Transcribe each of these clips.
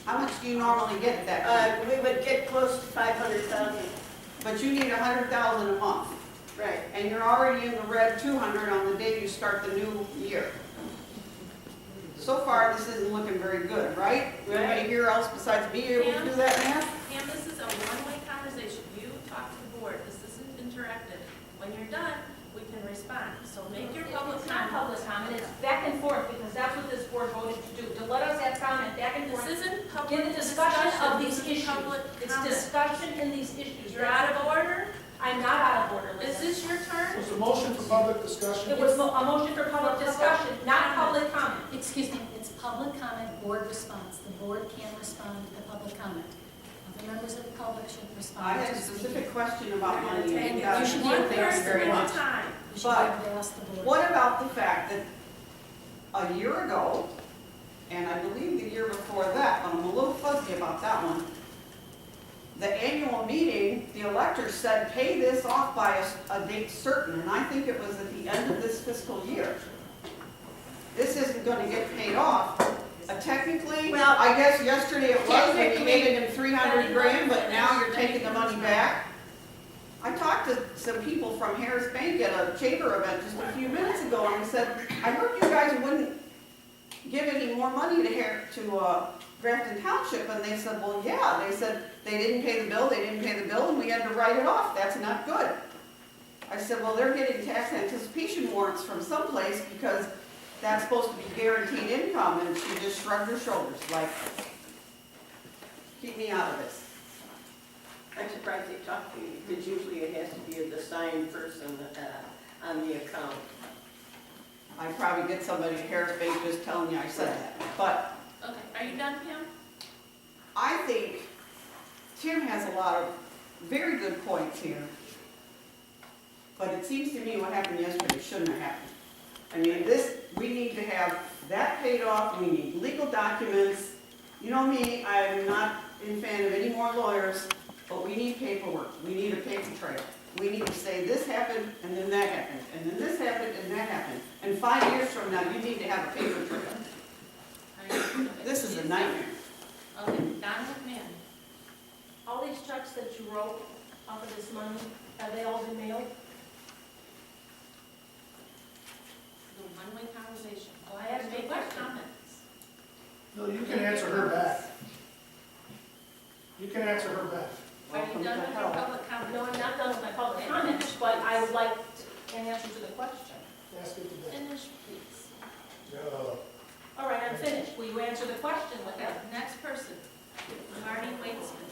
How much do you normally get at that point? We would get close to 500,000. But you need 100,000 a month, Right. and you're already in the red 200 on the day you start the new year. So far, this isn't looking very good, right? Anybody here else besides me able to do that math? Pam, this is a one-way conversation. You talk to the board. This isn't interactive. When you're done, we can respond. So make your public It's not comment. public comment, it's back and forth, because that's what this board voted to do, to let us have comment back and forth. This isn't public In the discussion of these This is issues. public It's comment. discussion in these issues. You're out of order? I'm not out of order, Is Lisa. this your turn? Was the motion for public discussion? It was a motion for public discussion, not public comment. Excuse me, it's public comment, board response. The board can respond to public comment. Other members of the public should respond. I had a to speaking. specific question about money, and Take you it. guys You should be One able to ask person very at much. a time. You should be But able to ask the board. What about the fact that a year ago, and I believe the year before that, but I'm a little fuzzy about that one, the annual meeting, the electors said, pay this off by a date certain, and I think it was at the end of this fiscal year. This isn't gonna get paid off. Technically, Well, I guess yesterday it was, when you technically- gave him 300 grand, but now you're taking the money back. I talked to some people from Harris Bank at a chamber event just a few minutes ago, and I said, I heard you guys wouldn't give any more money to Grafton Township, and they said, well, yeah, they said they didn't pay the bill, and we had to write it off, that's not good. I said, well, they're getting tax anticipation warrants from someplace, because that's supposed to be guaranteed income, and she just shrugged her shoulders, like, keep me out of this. I'm surprised they talked to you, because usually it has to be the signed person on the account. I probably get somebody at Harris Bank just telling you I said that, but Okay, are you done, Pam? I think Tim has a lot of very good points here. But it seems to me what happened yesterday shouldn't have happened. I mean, we need to have that paid off, we need legal documents. You know me, I'm not a fan of any more lawyers, but we need paperwork, we need a paper trail. We need to say this happened, and then that happened, and then this happened, and that happened. And 5 years from now, you need to have a paper trail. Okay. This is a nightmare. Okay, Donna McMahon. All these checks that you wrote off of this money, have they all been mailed? The one-way conversation. Go I ahead asked and you a make your question. comments. No, you can answer her back. You can answer her back. Are you done with your public comment? No, I'm not done with my public comments, but I would like an answer to the question. Ask it to them. Finish, please. All right, I'm finished. Will you answer the question with Okay, that? next person. Marty Waitsman.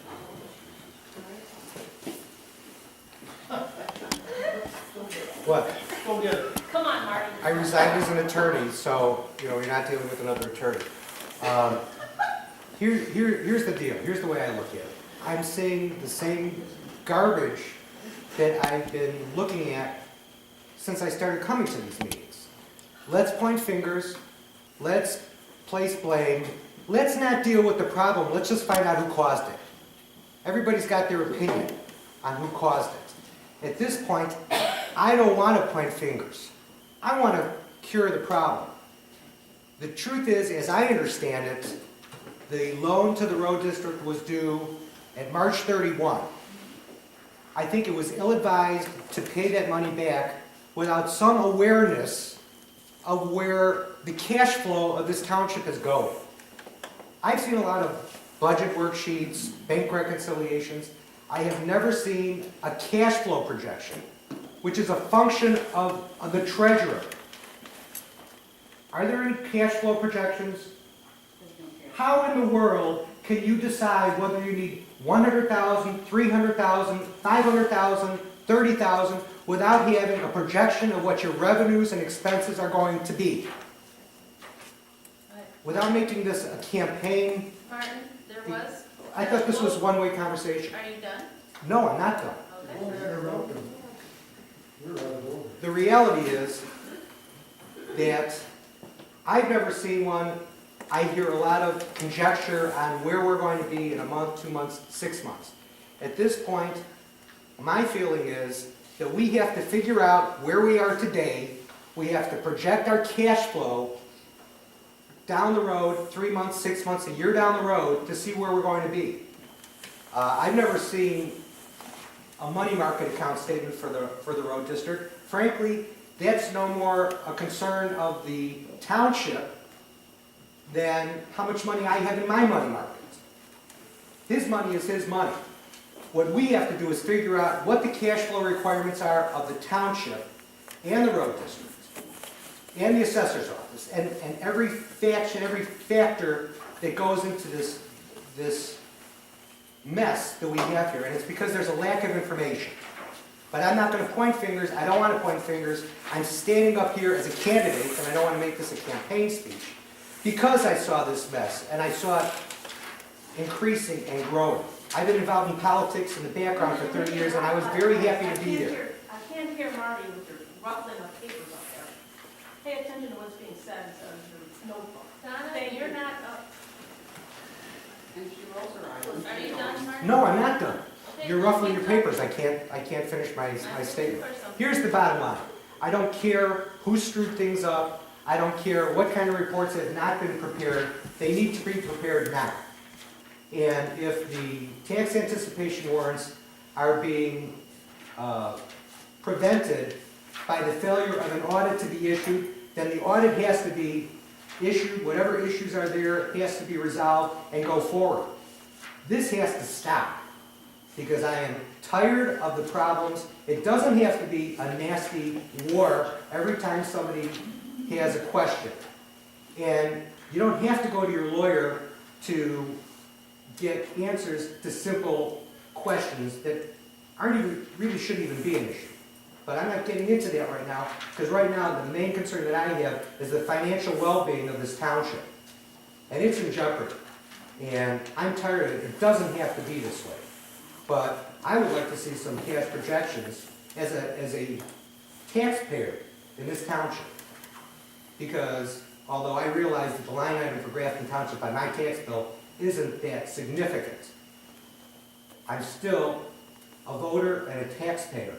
What? Go get it. Come on, Marty. I resigned as an attorney, so, you're not dealing with another attorney. Here's the deal, here's the way I look at it. I'm saying the same garbage that I've been looking at since I started coming to these meetings. Let's point fingers, let's place blame, let's not deal with the problem, let's just find out who caused it. Everybody's got their opinion on who caused it. At this point, I don't want to point fingers. I want to cure the problem. The truth is, as I understand it, the loan to the road district was due at March 31. I think it was ill-advised to pay that money back without some awareness of where the cash flow of this township is going. I've seen a lot of budget worksheets, bank reconciliations. I have never seen a cash flow projection, which is a function of the treasurer. Are there any cash flow projections? How in the world can you decide whether you need 100,000, 300,000, 500,000, 30,000 without having a projection of what your revenues and expenses are going to be? Without making this a campaign, Martin, there was. I thought this was one-way conversation. Are you done? No, I'm not done. Okay. Don't interrupt him. You're out of order. The reality is that I've never seen one. I hear a lot of conjecture on where we're going to be in a month, 2 months, 6 months. At this point, my feeling is that we have to figure out where we are today. We have to project our cash flow down the road, 3 months, 6 months, a year down the road, to see where we're going to be. I've never seen a money market account statement for the road district. Frankly, that's no more a concern of the township than how much money I have in my money market. His money is his money. What we have to do is figure out what the cash flow requirements are of the township and the road district and the assessor's office and every faction, every factor that goes into this mess that we have here. And it's because there's a lack of information. But I'm not going to point fingers. I don't want to point fingers. I'm standing up here as a candidate, and I don't want to make this a campaign speech, because I saw this mess and I saw it increasing and growing. I've been involved in politics in the background for 30 years, and I was very happy to be there. I can't hear Marty with your ruffling of papers up there. Pay attention to what's being said instead of your notebook. Donna, you're not up. And she rolls her eyes. Are you done, Marty? No, I'm not done. Okay, You're then ruffling your keep papers. I can't finish my statement. Here's the bottom line. I don't care who screwed things up. I don't care what kind of reports have not been prepared. They need to be prepared now. And if the tax anticipation warrants are being prevented by the failure of an audit to be issued, then the audit has to be issued, whatever issues are there has to be resolved and go forward. This has to stop, because I am tired of the problems. It doesn't have to be a nasty war every time somebody has a question. And you don't have to go to your lawyer to get answers to simple questions that really shouldn't even be an issue. But I'm not getting into that right now, because right now the main concern that I have is the financial well-being of this township. And it's in jeopardy. And I'm tired of it. It doesn't have to be this way. But I would like to see some cash projections as a taxpayer in this township. Because although I realize that the line item for Grafton Township by my tax bill isn't that significant, I'm still a voter and a taxpayer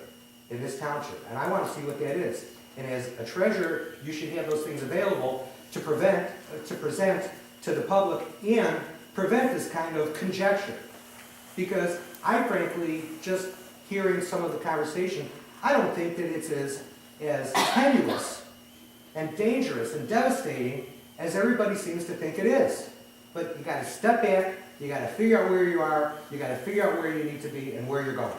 in this township, and I want to see what that is. And as a treasurer, you should have those things available to present to the public and prevent this kind of conjecture. Because I frankly, just hearing some of the conversation, I don't think that it's as tenuous and dangerous and devastating as everybody seems to think it is. But you got to step back, you got to figure out where you are, you got to figure out where you need to be and where you're going.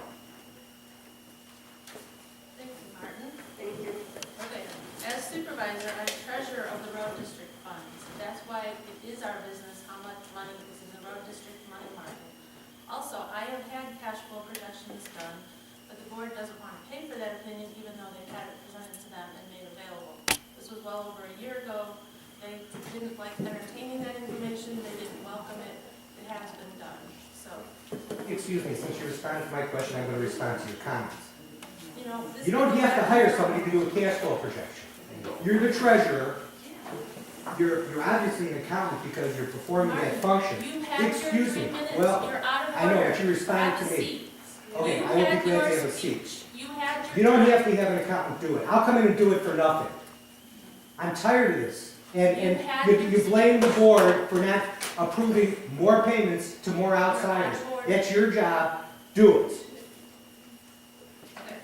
Thank you, Martin. Thank you. Okay, as supervisor, I'm treasurer of the road district funds. That's why it is our business how much money is in the road district money market. Also, I have had cash flow projections done, but the board doesn't want to pay for that opinion even though they've had it presented to them and made available. This was well over a year ago. They didn't like entertaining that information, they didn't welcome it. It has been done, so, Excuse me, since you responded to my question, I'm going to respond to your comments. you know. this You don't goes have to back- hire somebody to do a cash flow projection. You're the treasurer. You're obviously an accountant because you're performing that function. You had your Excuse 3 me. minutes, Well, you're out of I know, order. but you responded Have to a me. seat. Okay, You I will be had glad your to have a speech. seat. You had your. You don't time. have to have an accountant do it. I'll come in and do it for nothing. I'm tired of this. And had you your blame the board for not approving more payments to more outsiders. That's your job. Do it. Okay.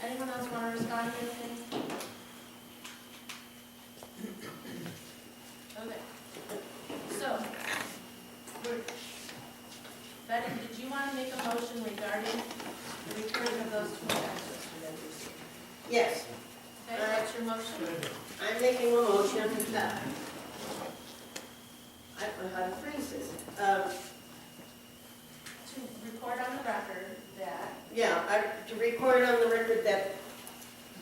Anyone else want to respond to anything? Okay. So, Betty, did you want to make a motion regarding the return of those two checks? Yes, Okay, what's your motion? I'm making a motion that, I don't know how to phrase this. To record on the record that, To record on the record that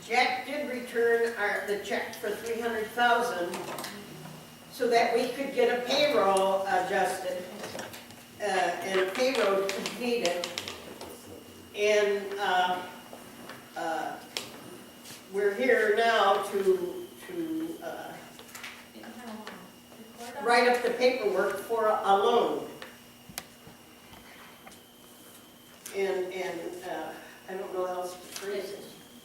Jack did return the check for $300,000 so that we could get a payroll adjusted and a payroll completed. And we're here now to record on. write up the paperwork for a loan. And I don't know how else to phrase it.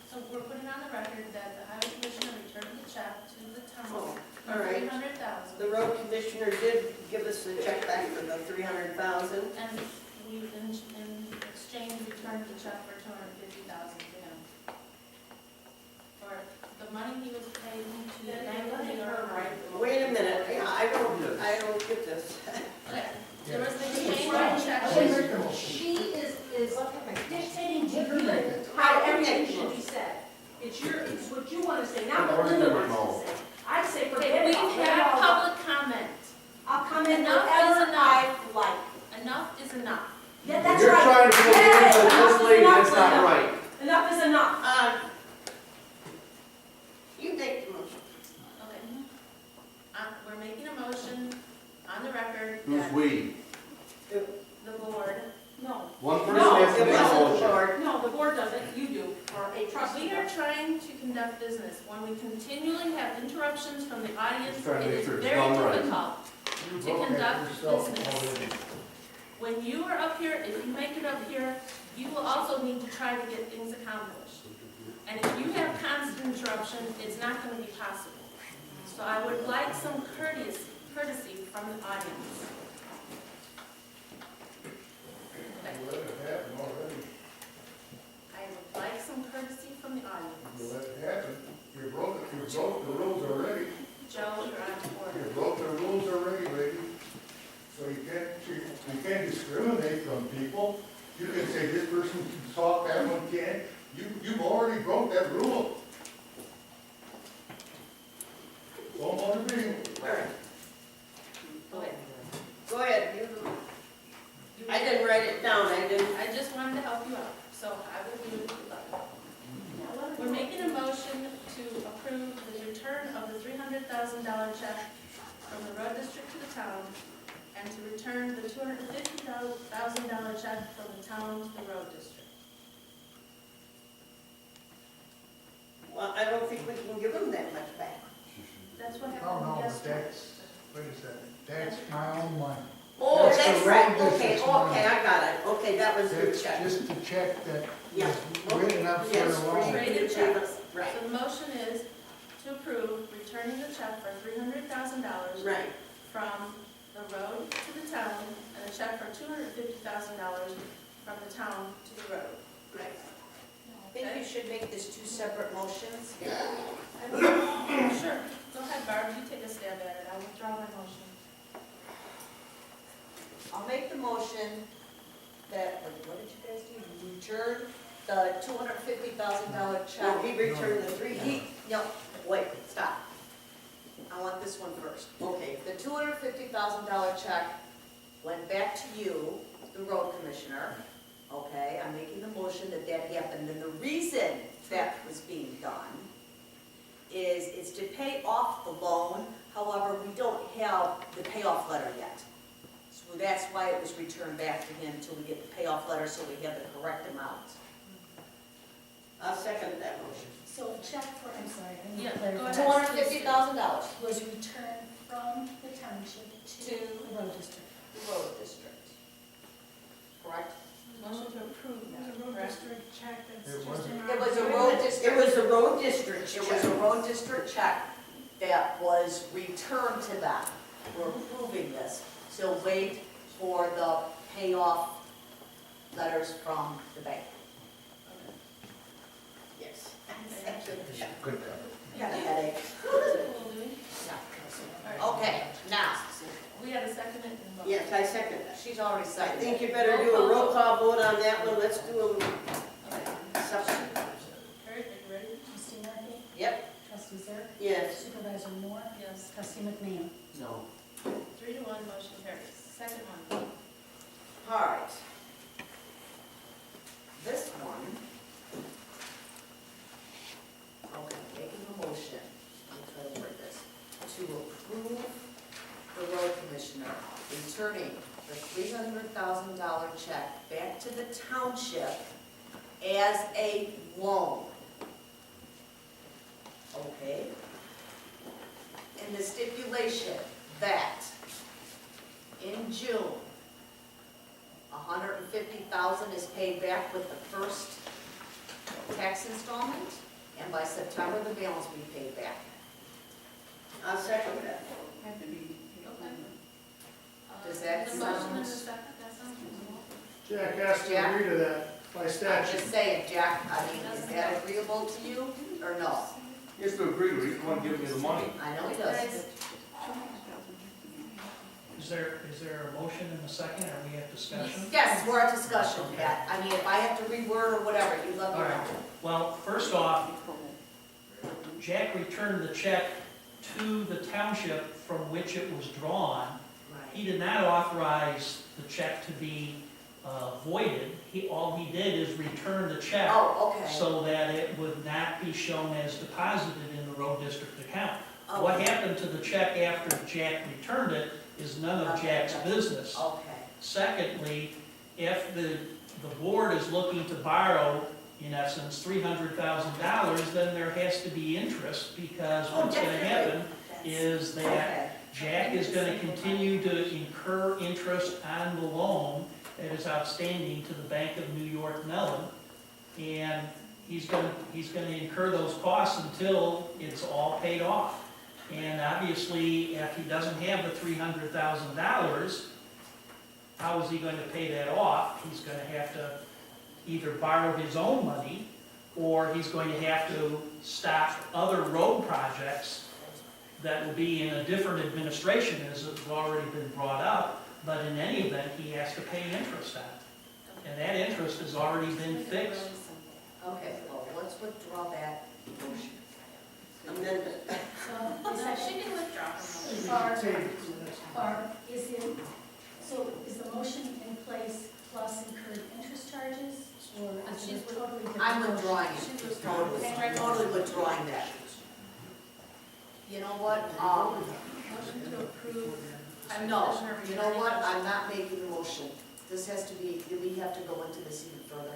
So we're putting on the record that the highway commissioner returned the check to the Oh, for all right. $300,000. The road commissioner did give us the check back for the 300,000. And we, in exchange, returned the check for $250,000 to him. For the money he was paid to the Bank of New York. Wait a minute, yeah, I don't get this. Okay, there was an exchange of checks. She is dictating to you how everything should be said. It's what you want to say, not what Linda wants to say. I say forget Okay, it. we've I'll forget had all that. public comment. I'll comment Enough is whatever enough. I like. Enough is enough. Yeah, that's You're right. trying to put Yeah, hands on enough this is lady, enough, that's not Linda. right. Enough is enough. You make the motion. Okay. We're making a motion on the record Who's that we? the board, No, One person No, has to it make a wasn't the motion. board. no, the board doesn't, you do, or a trustee we are does. trying to conduct business. When we continually have interruptions from the audience, Just trying to it make is sure it's very done right. difficult to conduct business. When you are up here, if you make it up here, you will also need to try to get things accomplished. And if you have constant interruption, it's not going to be possible. So I would like some courtesy from the audience. Okay. Let it happen already. I would like some courtesy from the audience. Let it happen. You broke the rules already. Joe, you're on You order. broke the rules already, lady. So you can't discriminate from people. You can say this person can talk, that one can't. You've already broke that rule. Don't want to be. All right, Okay. go ahead. I didn't write it down, I just wanted to help you out, so I will do it. We're making a motion to approve the return of the $300,000 check from the road district to the town, and to return the $250,000 check from the town to the road district. Well, I don't think we can give them that much back. That's what Oh, happened no, but yesterday. wait a second, that's my own money. Oh, That's the that's road right, okay, district's money. okay, I got it. Okay, that was the That's check. just the check that Yeah. was written up for Yes, the loan. Rated checks. Right, So the motion is to approve returning the check for $300,000 right. from the road to the town, and a check for $250,000 from the town to the road. Right. I think you should make this two separate motions. Sure, go ahead, Barb, you take a stab at it, I withdraw my motion. I'll make the motion that, what did you guys do? You return the $250,000 No, check. he returned the three. No, wait, stop. I want this one first. Okay, The $250,000 check went back to you, the road commissioner. Okay, I'm making the motion that that happened, and the reason that was being done is to pay off the loan. However, we don't have the payoff letter yet. So that's why it was returned back to him until we get the payoff letter, so we have the correct amount. I'll second that motion. So a check for, I'm sorry, I need Yeah, to go clarify. ahead. $250,000 Was returned from the township to To the road district. the road district. Correct? Motion to approve that, correct? It wasn't, It was a road It district. was a road district It was check. a road district check that was returned to them. We're approving this, so wait for the payoff letters from the bank. Yes. Good cover. Got a headache. Okay, now, We had a second and a vote. Yes, I second that. she's already I seconded. think you better do a roll call vote on that one. Let's do them Okay. separate. Carrie, are you ready? Trustee Murphy? Yep. Trustee Zerk? Yes. Supervisor Moore? Yes. Trustee McMahon? No. 3-1, motion carries. Second one. All right. This one, okay, making a motion, let me try to word this, to approve the road commissioner returning the $300,000 check back to the township as a loan. Okay? And the stipulation that in June, $150,000 is paid back with the first tax installment, and by September, the balance will be paid back. I'll second that. Had to be. Does that The motion sound- and the second, that sounds reasonable. Jack has to Jack? agree to that by I'm statute. just saying, Jack, I mean, is that agreeable to you, or no? He has to agree to it, he's the one giving me the money. I know he does. Is there a motion in a second, or we have discussion? Yes, we're at discussion, Pat. I mean, if I have to reword or whatever, you let me All right. know. Well, first off, Jack returned the check to the township from which it was drawn. Right. He did not authorize the check to be voided. All he did is return the check Oh, okay. so that it would not be shown as deposited in the road district account. Oh, What happened to the check after Jack returned it is none of Jack's business. Okay. Secondly, if the board is looking to borrow, in essence, $300,000, then there has to be interest, because Oh, what's gonna definitely. happen is that Okay. Jack is gonna continue to incur interest on the loan that is outstanding to the Bank of New York Mellon, and he's gonna incur those costs until it's all paid off. And obviously, if he doesn't have the $300,000, how is he going to pay that off? He's going to have to either borrow his own money, or he's going to have to stop other road projects that will be in a different administration, as has already been brought up, but in any event, he has to pay interest on it. And that interest has already been fixed. Okay, well, let's withdraw that motion. Amendment. So, is that, She can withdraw her motion. Barb, is the motion in place plus incurred interest charges, or is She's it totally different? I'm withdrawing it. She's withdrawing. Totally withdrawing that. You know what, Motion to approve. no, Commissioner you know what, returning. I'm not making the motion. This has to be, we have to go into this even further.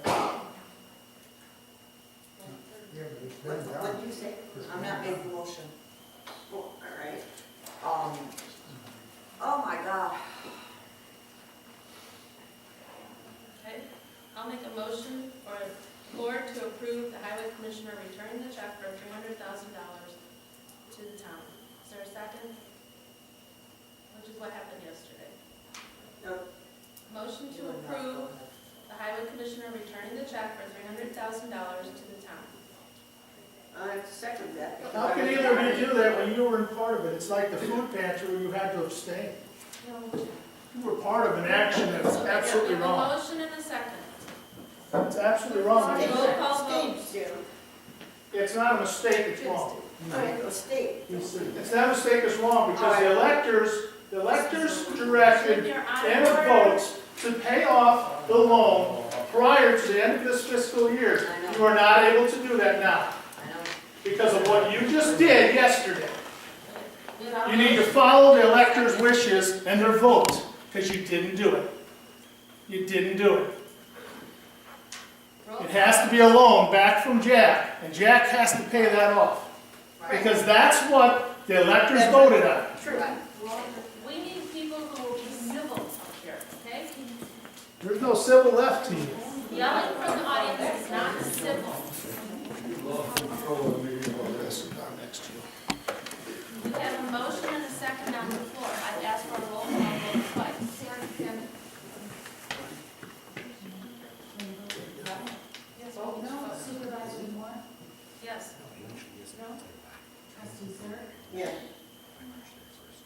Yeah, but it's What been what done. did you say? I'm not making the motion. Oh, all right. Oh my God. Okay, I'll make a motion for the board to approve the highway commissioner returning the check for $300,000 to the town. Is there a second? Which is what happened yesterday. No. Motion to approve the highway commissioner returning the check for $300,000 to the town. I second that. How can either of you do that when you were in part of it? It's like the food pantry where you had to abstain. You were part of an action that's absolutely We have a wrong. motion and a second. It's absolutely wrong. Roll call vote. It's not a mistake, it's wrong. State. It's not a mistake, it's wrong, because the electors directed You're out and of the order. votes to pay off the loan prior to the end of this fiscal year. You are not able to do that now, I know. because of what you just did yesterday. You need to follow the electors' wishes and their votes, because you didn't do it. You didn't do it. It has to be a loan back from Jack, and Jack has to pay that off, because that's what the electors voted on. We need people who will be civil up here, okay? There's no civil left to you. Yelling from the audience is not civil. We have a motion and a second on the floor. I've asked for a roll call vote twice. Supervisor Moore, Yes. trustee Zerk, Yeah.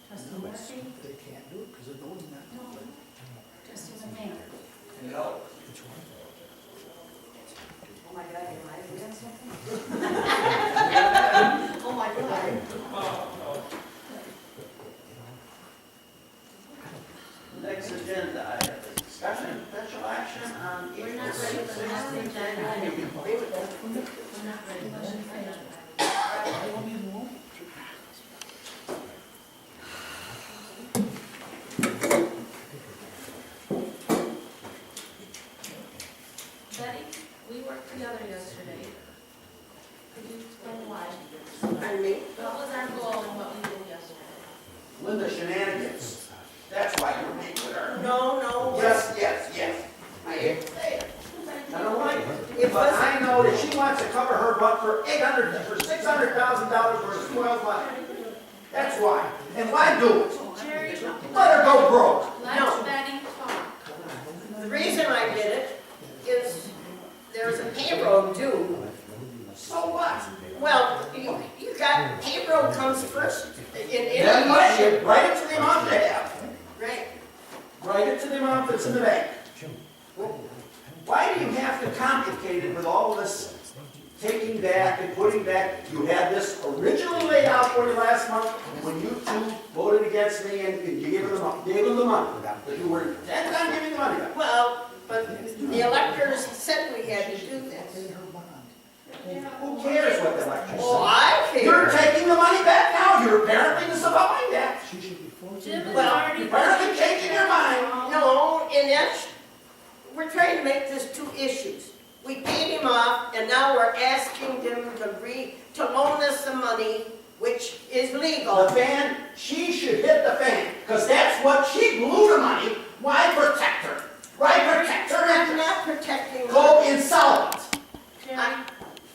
trustee Murphy, They can't do it because the vote's not. trustee McMahon. No. Oh my God, you might have done something? Oh my God. Next agenda item is discussion and potential action on. We're not ready for the next agenda item. We're not ready. Motion for that. Betty, we worked together yesterday. Could you explain why? Pardon me? What was our goal and what we did yesterday? Linda shenanigans. That's why you're meeting with her. No, no. Yes, yes, yes. I hate to say it. I don't like it. It But wasn't, I know that she wants to cover her butt for $600,000 worth write it to the amount that's in the bank. Why do you have to complicate it with all this taking back and putting back? You had this originally laid out for you last month when you two voted against me and you gave them the money. But you were intent on giving the money back. Well, but the electors said we had to do this. Who cares what the election Oh, said? I care. You're taking the money back now. You're apparently disavowing that. Jim has Well, already. You're apparently changing your mind. No, and that's, we're trying to make this two issues. We paid him off, and now we're asking him to loan us some money, which is The legal. fan, she should hit the fan, because that's what she blew the money. Why protect her? Why protect her I'm interest? not protecting. Go insolvent. Jerry,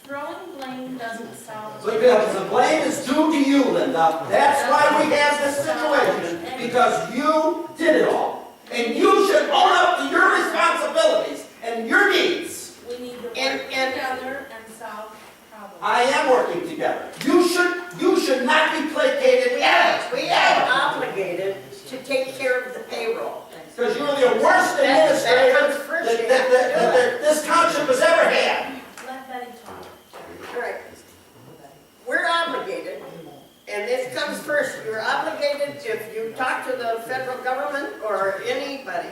throwing blame doesn't solve. Because the blame is due to you, Linda. That's why we have this situation, because you did it all. And you should own up to your responsibilities and your needs. We need to work And- together and solve problems. I am working together. You should not be placated ever. We are obligated to take care of the payroll. Because you're the worst That administrator comes first. You that have to do it. this township has ever had. Let Betty talk. All right. We're obligated, and this comes first. You're obligated, if you talk to the federal government or anybody,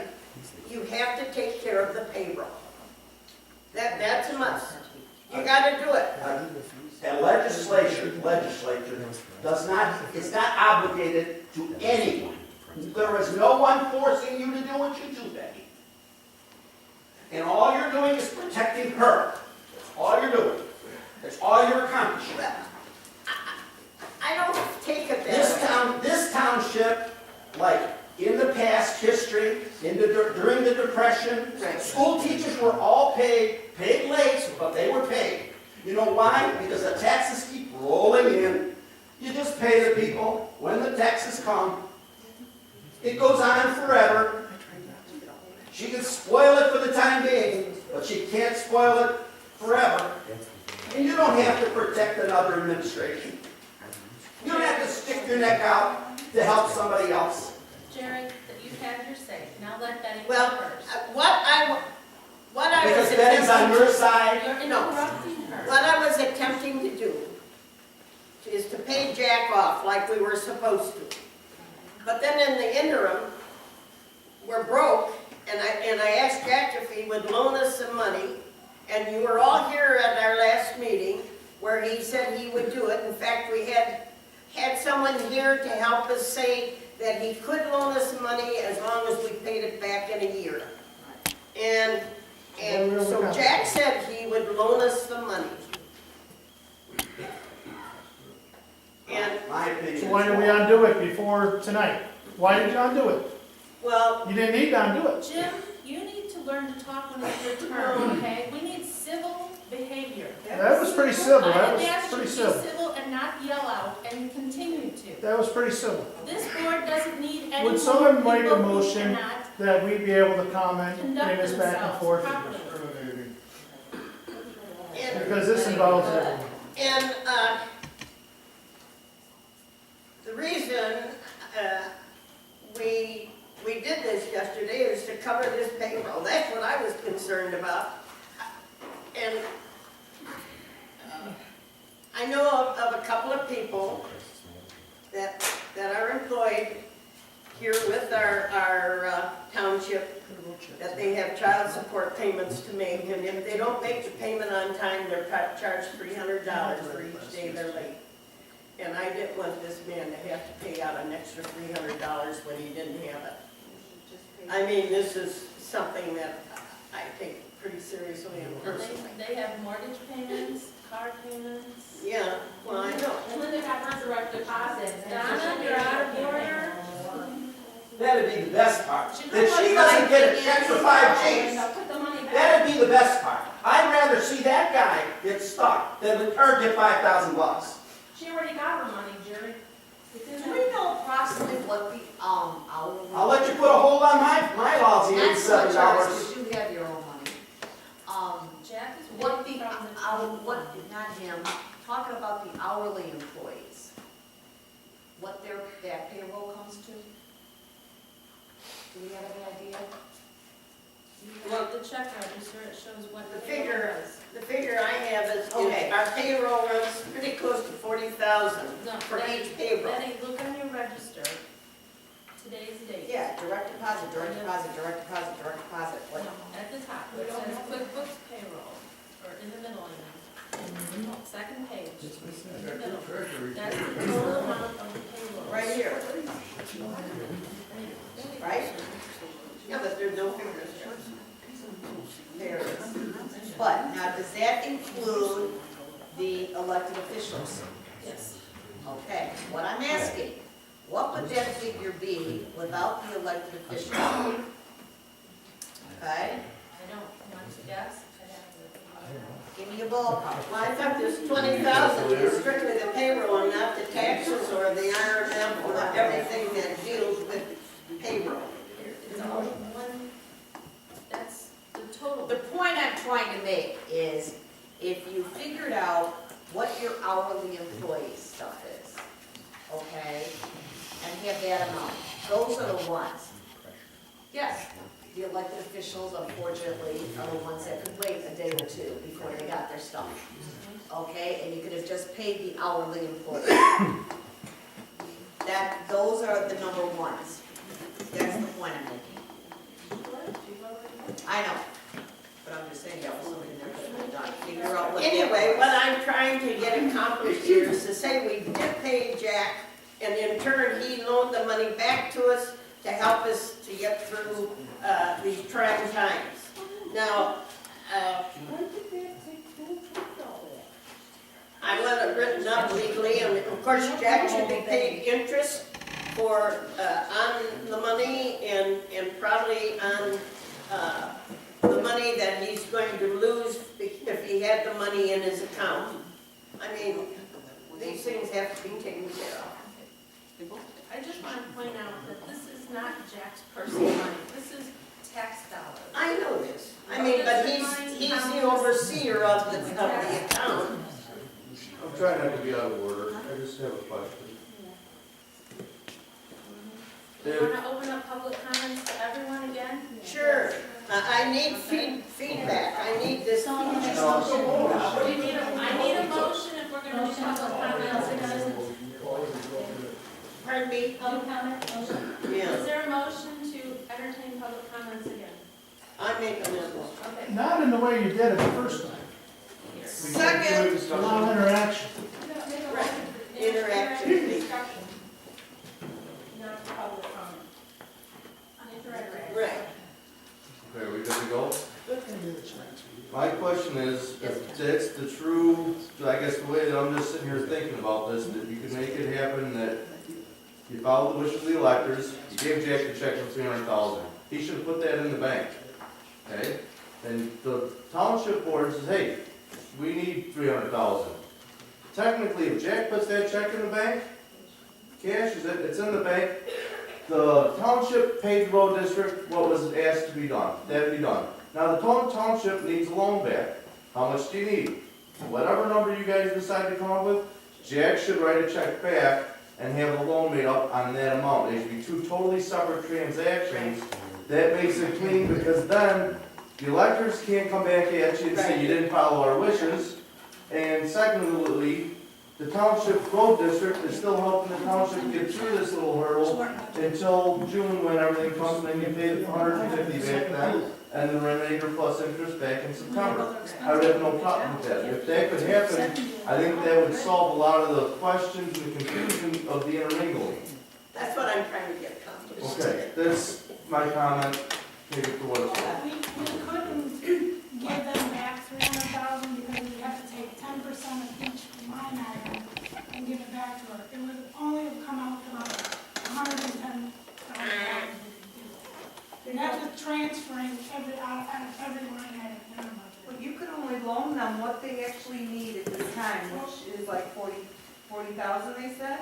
you have to take care of the payroll. That's a must. You gotta do it. And legislature does not, is not obligated to anyone. There is no one forcing you to do what you do, Becky. And all you're doing is protecting her. That's all you're doing. That's all you're accomplishing. I don't take it that way. This township, like in the past history, during the Depression, Right. school teachers were all paid late, but they were paid. You know why? Because the taxes keep rolling in. You just pay the people when the taxes come. It goes on forever. She can spoil it for the time being, but she can't spoil it forever. And you don't have to protect another administration. You don't have to stick your neck out to help somebody else. Jerry, that you've had your say. Now let Betty Well, talk first. what I was Because Betty's on your attempting, side. You're interrupting her. what I was attempting to do is to pay Jack off like we were supposed to. But then in the interim, we're broke, and I asked Jack if he would loan us some money, and you were all here at our last meeting where he said he would do it. In fact, we had someone here to help us say that he could loan us some money as long as we paid it back in a year. And so Jack said he would loan us some money. And, My opinion. So why did we undo it before tonight? Why did you undo it? well, You didn't need to undo it. Jim, you need to learn to talk when it's your turn, okay? We need civil behavior. That was pretty civil, I that have was asked you pretty to be civil. civil and not yell out, and you continue to. That was pretty civil. This board doesn't need any more Would someone make a people who motion cannot that we be able to comment, bring conduct this back and themselves forth? properly. Because this involves everyone. and, the reason, we did this yesterday is to cover this payroll. That's what I was concerned about. And, I know of a couple of people that are employed here with our township, that they have child support payments to make, and if they don't make the payment on time, they're charged $300 for each day they're late. And I didn't want this man to have to pay out an extra $300 when he didn't have it. I mean, this is something that I take pretty seriously and personally. They have mortgage payments, car payments. Yeah, well, I know. And Linda got her direct deposit. Donna, you're out of order. That'd be the best part. That she doesn't get a check for 5 Gs. Put the money back. That'd be the best part. I'd rather see that guy get stuck than her get $5,000. She already got her money, Jerry. It's in Do there. we know approximately what the, hourly? I'll let you put a hold on my lousy Not so much ours, $87. because you have your own money. Jack is What waiting the, from the. what, not him, talking about the hourly employees, what that payroll comes to? Do we have any idea? You want the check register, it shows what The the figure- payroll is. The figure I have is Okay. our payroll runs pretty close to 40,000 No, for that- each payroll. Betty, look on your register, today's date. Yeah, direct deposit, direct deposit, direct deposit, direct deposit. What? No, at the top, it says QuickBooks payroll, or in the middle, I mean. Second page, in the middle. That's the total amount of the payroll. Right here, right? Yeah, but there's no figures there. There it is. But now, does that include the elected officials? Yes. Okay, what I'm asking, what would that figure be without the elected officials? Okay, I don't want to guess, I'd have to. give me a ballpark. Well, I thought this 20,000 is strictly the payroll and not the taxes or the RMF or everything that deals with payroll. It's all one, that's the total. The point I'm trying to make is, if you figured out what your hourly employee stuff is, okay, and have that amount, those are the ones. Yes, the elected officials, unfortunately, are the ones that could wait a day or two before they got their stuff. Okay, and you could have just paid the hourly employee. Those are the number ones. That's the point I'm making. I know, but I'm just saying, that was something that could have been done, figure out what. Anyway, what I'm trying to get accomplished here is to say we did pay Jack, and in turn, he loaned the money back to us to help us to get through these trying times. Now, I want it written up legally, and of course, Jack should be paid interest for, on the money and probably on, the money that he's going to lose if he had the money in his account. I mean, these things have to be taken care of. I just want to point out that this is not Jack's personal money, this is tax dollars. I know this. I mean, but he's the overseer of the account. I'm trying not to be out of order, I just have a question. Do you want to open up public comments to everyone again? Sure. I need feedback. I need this. I need a motion if we're going to do public comments again. Pardon me? Public comment, motion? Yeah. Is there a motion to entertain public comments again? I make a motion. Okay. Not in the way you did it the first time. Second. Allow interaction. Right. Interactivity. Not public comment. Right. Okay, are we good to go? My question is, if that's the true, I guess the way that I'm just sitting here thinking about this, that you could make it happen that you followed the wishes of the electors, you gave Jack the check for $300,000. He should have put that in the bank, okay? And the township board says, hey, we need $300,000. Technically, if Jack puts that check in the bank, cash is it's in the bank. The township paid the road district what was asked to be done. That be done. Now the township needs a loan back. How much do you need? Whatever number you guys decide to come up with, Jack should write a check back and have a loan made up on that amount. They should be two totally separate transactions. That makes it clean, because then the electors can't come back at you and say you didn't follow our wishes. And secondly, the township road district is still helping the township get through this little hurdle until June, when everything comes, and then you pay the $150 back then, and the remainder plus interest back in September. I would have no problem with that. If that could happen, I think that would solve a lot of the questions and the confusion of the intermingling. That's what I'm trying to get accomplished. Okay, that's my comment. Take it for what it's worth. We couldn't give them back 300,000 because we have to take 10% of each line item and give it back to her. It would only have come out to about $110,000. You'd have to transferring out of every line item in our budget. But you could only loan them what they actually need at this time, which is like 40,000 they said.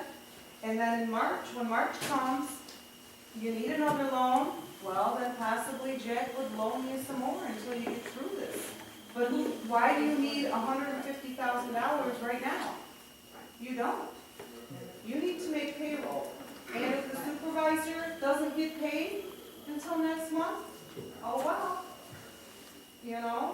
And then in March, when March comes, you need another loan, well, then possibly Jack would loan you some more until you get through this. But why do you need $150,000 right now? You don't. You need to make payroll. And if the supervisor doesn't get paid until till next month, oh well. You know,